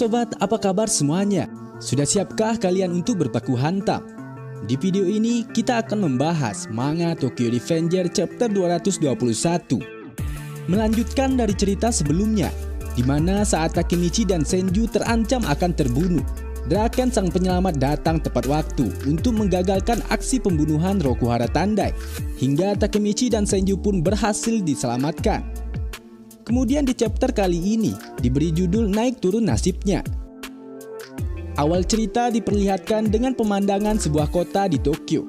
sobat, apa kabar semuanya? Sudah siapkah kalian untuk berbaku hantam? Di video ini kita akan membahas manga Tokyo Revenger chapter 221. Melanjutkan dari cerita sebelumnya, di mana saat Takemichi dan Senju terancam akan terbunuh, Draken sang penyelamat datang tepat waktu untuk menggagalkan aksi pembunuhan Rokuhara Tandai, hingga Takemichi dan Senju pun berhasil diselamatkan. Kemudian di chapter kali ini diberi judul Naik Turun Nasibnya. Awal cerita diperlihatkan dengan pemandangan sebuah kota di Tokyo,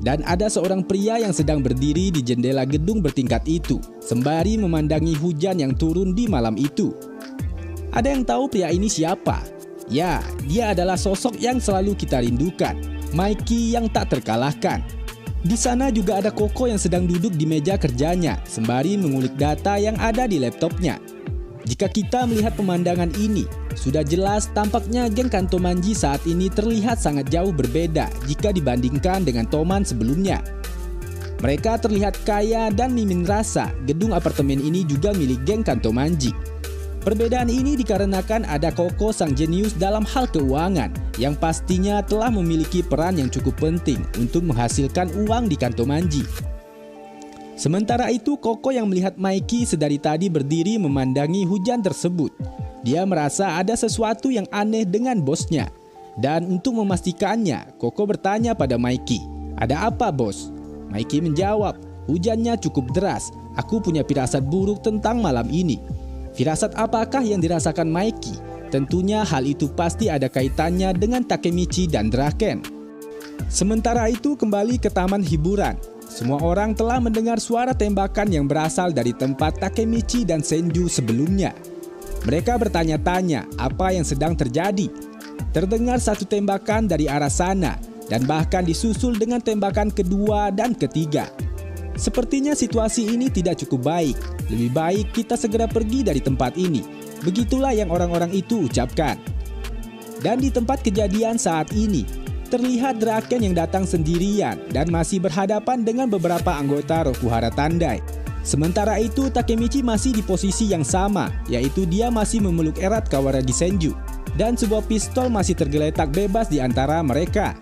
dan ada seorang pria yang sedang berdiri di jendela gedung bertingkat itu sembari memandangi hujan yang turun di malam itu. Ada yang tahu pria ini siapa? Ya, dia adalah sosok yang selalu kita rindukan, Mikey yang tak terkalahkan. Di sana juga ada Koko yang sedang duduk di meja kerjanya sembari mengulik data yang ada di laptopnya. Jika kita melihat pemandangan ini, sudah jelas tampaknya geng Kantomanji saat ini terlihat sangat jauh berbeda jika dibandingkan dengan Toman sebelumnya. Mereka terlihat kaya dan mimin rasa gedung apartemen ini juga milik geng Kantomanji. Perbedaan ini dikarenakan ada Koko sang jenius dalam hal keuangan yang pastinya telah memiliki peran yang cukup penting untuk menghasilkan uang di Kantomanji. Sementara itu Koko yang melihat Mikey sedari tadi berdiri memandangi hujan tersebut. Dia merasa ada sesuatu yang aneh dengan bosnya. Dan untuk memastikannya, Koko bertanya pada Mikey, "Ada apa bos?" Mikey menjawab, "Hujannya cukup deras, aku punya firasat buruk tentang malam ini." Firasat apakah yang dirasakan Mikey? Tentunya hal itu pasti ada kaitannya dengan Takemichi dan Draken. Sementara itu kembali ke taman hiburan. Semua orang telah mendengar suara tembakan yang berasal dari tempat Takemichi dan Senju sebelumnya. Mereka bertanya-tanya apa yang sedang terjadi. Terdengar satu tembakan dari arah sana dan bahkan disusul dengan tembakan kedua dan ketiga. Sepertinya situasi ini tidak cukup baik. Lebih baik kita segera pergi dari tempat ini. Begitulah yang orang-orang itu ucapkan. Dan di tempat kejadian saat ini, terlihat Draken yang datang sendirian dan masih berhadapan dengan beberapa anggota Rokuhara Tandai. Sementara itu Takemichi masih di posisi yang sama, yaitu dia masih memeluk erat Kawaragi Senju. Dan sebuah pistol masih tergeletak bebas di antara mereka.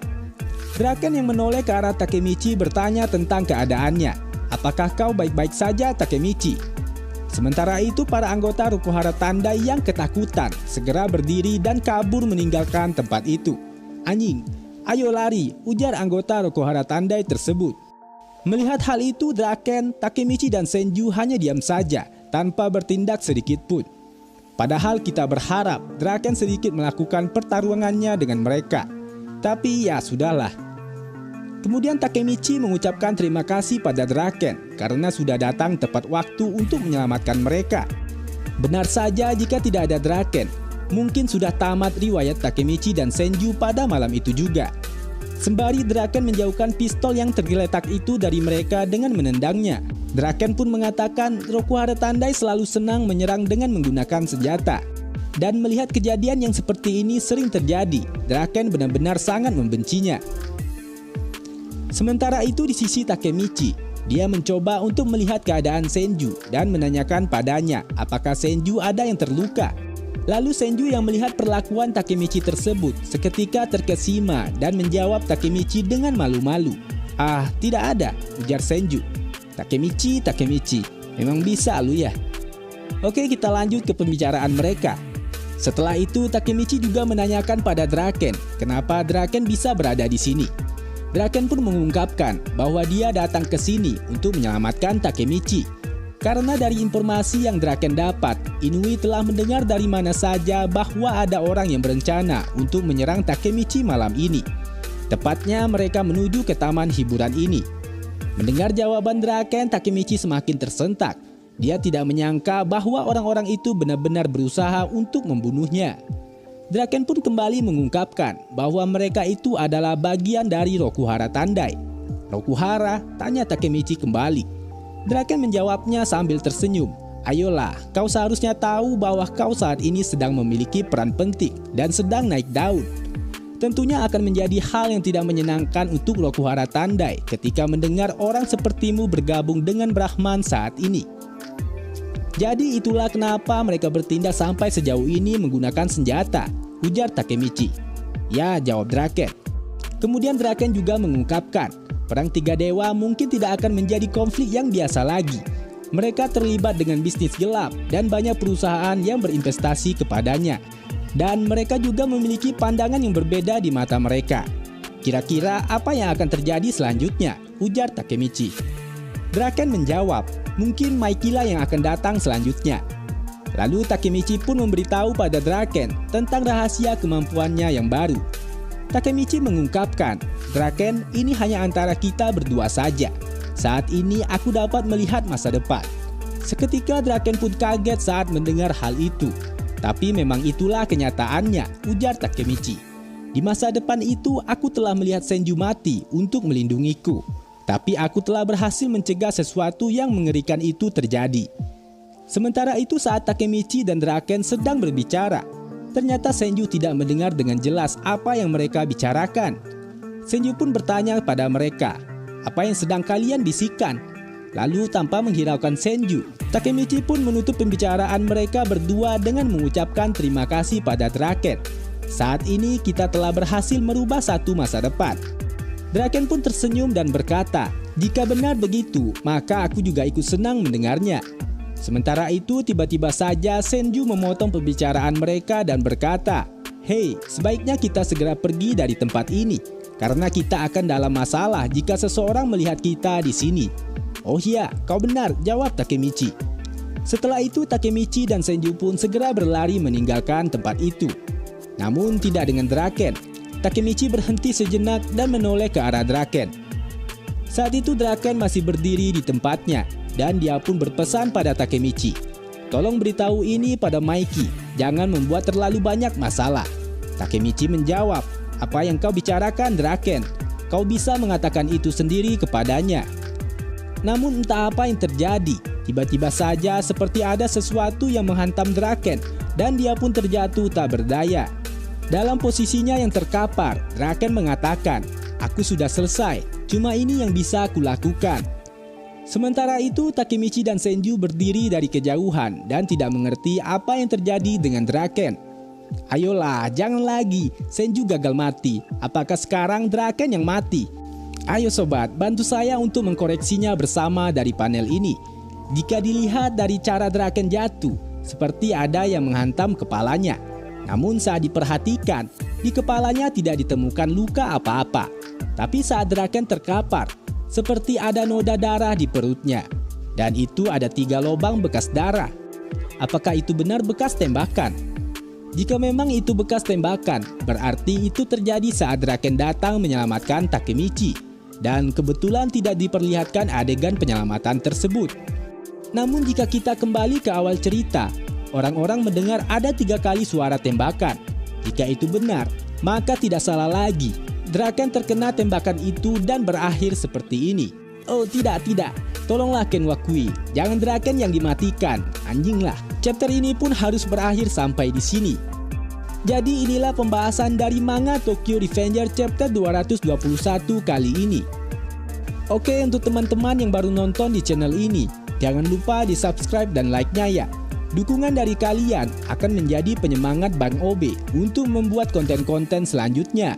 Draken yang menoleh ke arah Takemichi bertanya tentang keadaannya. "Apakah kau baik-baik saja, Takemichi?" Sementara itu para anggota Rokuhara Tandai yang ketakutan segera berdiri dan kabur meninggalkan tempat itu. "Anjing, ayo lari," ujar anggota Rokuhara Tandai tersebut. Melihat hal itu, Draken, Takemichi dan Senju hanya diam saja tanpa bertindak sedikit pun. Padahal kita berharap Draken sedikit melakukan pertarungannya dengan mereka. Tapi ya sudahlah. Kemudian Takemichi mengucapkan terima kasih pada Draken karena sudah datang tepat waktu untuk menyelamatkan mereka. Benar saja jika tidak ada Draken, mungkin sudah tamat riwayat Takemichi dan Senju pada malam itu juga. Sembari Draken menjauhkan pistol yang tergeletak itu dari mereka dengan menendangnya. Draken pun mengatakan Rokuhara Tandai selalu senang menyerang dengan menggunakan senjata. Dan melihat kejadian yang seperti ini sering terjadi, Draken benar-benar sangat membencinya. Sementara itu di sisi Takemichi, dia mencoba untuk melihat keadaan Senju dan menanyakan padanya apakah Senju ada yang terluka. Lalu Senju yang melihat perlakuan Takemichi tersebut seketika terkesima dan menjawab Takemichi dengan malu-malu. "Ah, tidak ada," ujar Senju. Takemichi, memang bisa lu ya." Oke, kita lanjut ke pembicaraan mereka. Setelah itu Takemichi juga menanyakan pada Draken kenapa Draken bisa berada di sini. Draken pun mengungkapkan bahwa dia datang ke sini untuk menyelamatkan Takemichi. Karena dari informasi yang Draken dapat, Inui telah mendengar dari mana saja bahwa ada orang yang berencana untuk menyerang Takemichi malam ini. Tepatnya mereka menuju ke taman hiburan ini. Mendengar jawaban Draken, Takemichi semakin tersentak. Dia tidak menyangka bahwa orang-orang itu benar-benar berusaha untuk membunuhnya. Draken pun kembali mengungkapkan bahwa mereka itu adalah bagian dari Rokuhara Tandai. "Rokuhara?" tanya Takemichi kembali. Draken menjawabnya sambil tersenyum. "Ayolah, kau seharusnya tahu bahwa kau saat ini sedang memiliki peran penting dan sedang naik daun. Tentunya akan menjadi hal yang tidak menyenangkan untuk Rokuhara Tandai ketika mendengar orang sepertimu bergabung dengan Brahman saat ini." Jadi itulah kenapa mereka bertindak sampai sejauh ini menggunakan senjata, ujar Takemichi. Ya, jawab Draken. Kemudian Draken juga mengungkapkan, perang tiga dewa mungkin tidak akan menjadi konflik yang biasa lagi. Mereka terlibat dengan bisnis gelap dan banyak perusahaan yang berinvestasi kepadanya. Dan mereka juga memiliki pandangan yang berbeda di mata mereka. Kira-kira apa yang akan terjadi selanjutnya? Ujar Takemichi. Draken menjawab, mungkin Mikey lah yang akan datang selanjutnya. Lalu Takemichi pun memberitahu pada Draken tentang rahasia kemampuannya yang baru. Takemichi mengungkapkan, Draken, ini hanya antara kita berdua saja. Saat ini aku dapat melihat masa depan. Seketika Draken pun kaget saat mendengar hal itu. Tapi memang itulah kenyataannya, ujar Takemichi. Di masa depan itu aku telah melihat Senju mati untuk melindungiku. Tapi aku telah berhasil mencegah sesuatu yang mengerikan itu terjadi. Sementara itu saat Takemichi dan Draken sedang berbicara, ternyata Senju tidak mendengar dengan jelas apa yang mereka bicarakan. Senju pun bertanya pada mereka, apa yang sedang kalian bisikan? Lalu tanpa menghiraukan Senju, Takemichi pun menutup pembicaraan mereka berdua dengan mengucapkan terima kasih pada Draken. Saat ini kita telah berhasil merubah satu masa depan. Draken pun tersenyum dan berkata, jika benar begitu, maka aku juga ikut senang mendengarnya. Sementara itu tiba-tiba saja Senju memotong pembicaraan mereka dan berkata, hei, sebaiknya kita segera pergi dari tempat ini, karena kita akan dalam masalah jika seseorang melihat kita di sini. Oh iya, kau benar, jawab Takemichi. Setelah itu Takemichi dan Senju pun segera berlari meninggalkan tempat itu. Namun tidak dengan Draken. Takemichi berhenti sejenak dan menoleh ke arah Draken. Saat itu Draken masih berdiri di tempatnya. Dan dia pun berpesan pada Takemichi, tolong beritahu ini pada Mikey, jangan membuat terlalu banyak masalah. Takemichi menjawab, apa yang kau bicarakan Draken? Kau bisa mengatakan itu sendiri kepadanya. Namun entah apa yang terjadi, tiba-tiba saja seperti ada sesuatu yang menghantam Draken dan dia pun terjatuh tak berdaya. Dalam posisinya yang terkapar, Draken mengatakan, aku sudah selesai, cuma ini yang bisa aku lakukan. Sementara itu Takemichi dan Senju berdiri dari kejauhan dan tidak mengerti apa yang terjadi dengan Draken. Ayolah, jangan lagi, Senju gagal mati. Apakah sekarang Draken yang mati? Ayo sobat, bantu saya untuk mengkoreksinya bersama dari panel ini. Jika dilihat dari cara Draken jatuh, seperti ada yang menghantam kepalanya. Namun saat diperhatikan, di kepalanya tidak ditemukan luka apa-apa. Tapi saat Draken terkapar, seperti ada noda darah di perutnya. Dan itu ada 3 lubang bekas darah. Apakah itu benar bekas tembakan? Jika memang itu bekas tembakan, berarti itu terjadi saat Draken datang menyelamatkan Takemichi. Dan kebetulan tidak diperlihatkan adegan penyelamatan tersebut. Namun jika kita kembali ke awal cerita, orang-orang mendengar ada 3 kali suara tembakan. Jika itu benar, maka tidak salah lagi. Draken terkena tembakan itu dan berakhir seperti ini. Oh tidak, tolonglah Ken Wakui, jangan Draken yang dimatikan, anjinglah. Chapter ini pun harus berakhir sampai di sini. Jadi inilah pembahasan dari manga Tokyo Revenger chapter 221 kali ini. Oke, untuk teman-teman yang baru nonton di channel ini, jangan lupa di subscribe dan like-nya ya. Dukungan dari kalian akan menjadi penyemangat Bang Obe untuk membuat konten-konten selanjutnya.